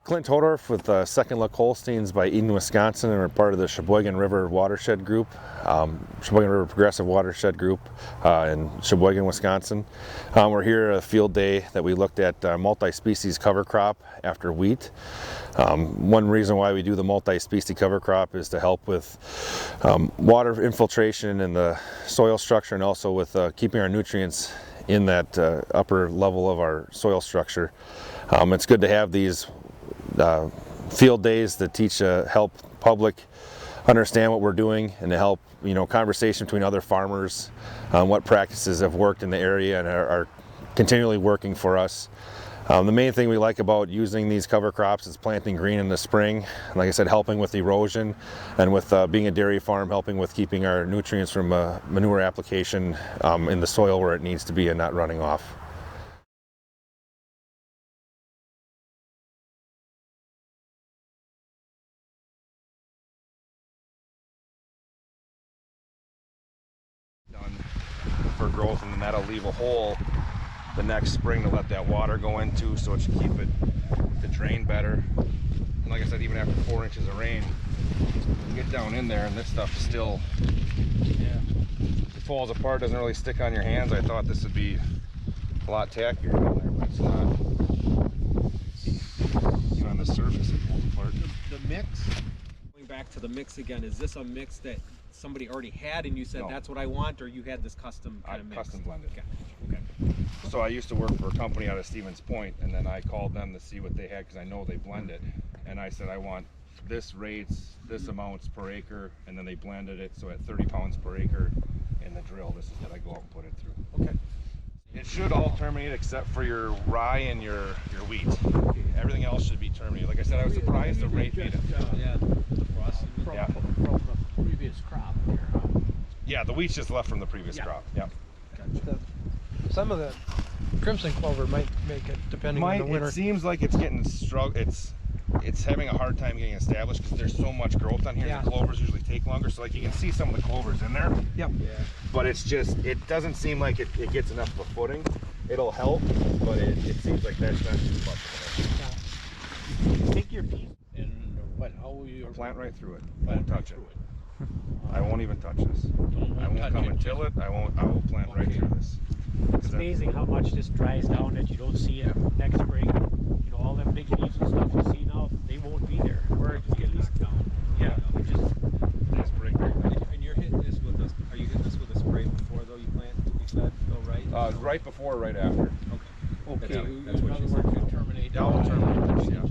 Clint Hodorff with Second Look Holsteins by Eden, Wisconsin, and we're part of the Sheboygan River Watershed Group, Sheboygan River Progressive Watershed Group in Sheboygan, Wisconsin. We're here at a field day that we looked at multi-species cover crop after wheat. One reason why we do the multi-species cover crop is to help with water infiltration in the soil structure, and also with keeping our nutrients in that upper level of our soil structure. It's good to have these field days that teach help public understand what we're doing, and to help conversation between other farmers on what practices have worked in the area and are continually working for us. The main thing we like about using these cover crops is planting green in the spring. Like I said, helping with erosion, and with being a dairy farm, helping with keeping our nutrients from manure application in the soil where it needs to be and not running off. Done for growth, and then that'll leave a hole the next spring to let that water go into, so it should keep it to drain better. And like I said, even after 4 inches of rain, you get down in there and this stuff is still, it falls apart, doesn't really stick on your hands. I thought this would be a lot tackier down there, but it's not. Even on the surface it falls apart. The mix, going back to the mix again, is this a mix that somebody already had and you said that's what I want, or you had this custom kind of mix? Custom blended. Okay. So I used to work for a company out of Stevens Point, and then I called them to see what they had, because I know they blend it, and I said I want this rates, this amounts per acre, and then they blended it, so at 30 pounds per acre in the drill, this is what I go out and put it through. Okay. It should all terminate except for your rye and your wheat. Everything else should be terminated. Like I said, I was surprised the rate made it. The frost From the previous crop here, huh? Yeah, the wheat's just left from the previous crop. Yep. Some of the crimson clover might make it, depending on the winter. It seems like it's getting it's having a hard time getting established, because there's so much growth on here. The clovers usually take longer, so like you can see some of the clovers in there. Yep. Yeah. But it's just, it doesn't seem like it gets enough of a footing. It'll help, but it seems like that's not too much of it. Take your piece and how will you Plant right through it. Won't touch it. I won't even touch this. I won't come and till it. I will plant right through this. It's amazing how much this dries down that you don't see it next spring. All them big leaves and stuff you see now, they won't be there. We're just getting knocked down. Yeah, we just break. And you're hitting this with a, are you hitting this with a spray before though you plant, we said, right? Right before, right after. Okay. That's what you said. Terminate. Yeah, I'll terminate this, yeah.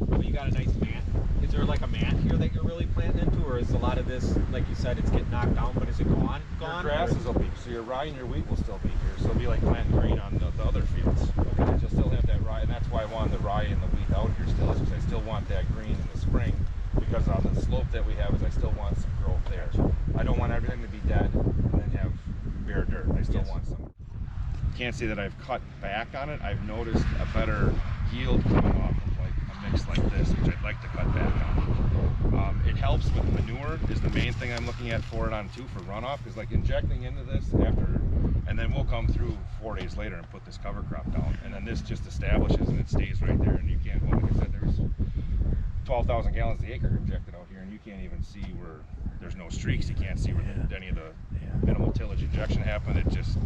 Well, you got a nice mat. Is there like a mat here that you're really planting into, or is a lot of this, like you said, it's getting knocked down, but is it gone? Your grasses will be, so your rye and your wheat will still be here. So it'll be like planting green on the other fields. Okay. You'll still have that rye, and that's why I wanted the rye and the wheat out here still, is because I still want that green in the spring, because on the slope that we have I still want some growth there. I don't want everything to be dead and then have bare dirt. I still want some. Can't say that I've cut back on it. I've noticed a better yield coming off of like a mix like this, which I'd like to cut back on. It helps with manure is the main thing I'm looking at for it on too, for runoff, is like injecting into this after, and then we'll come through 4 days later and put this cover crop down, and then this just establishes and it stays right there, and you can't, well, like I said, there's 12,000 gallons the acre injected out here, and you can't even see where there's no streaks. You can't see where any of the minimal tillage injection happened. It just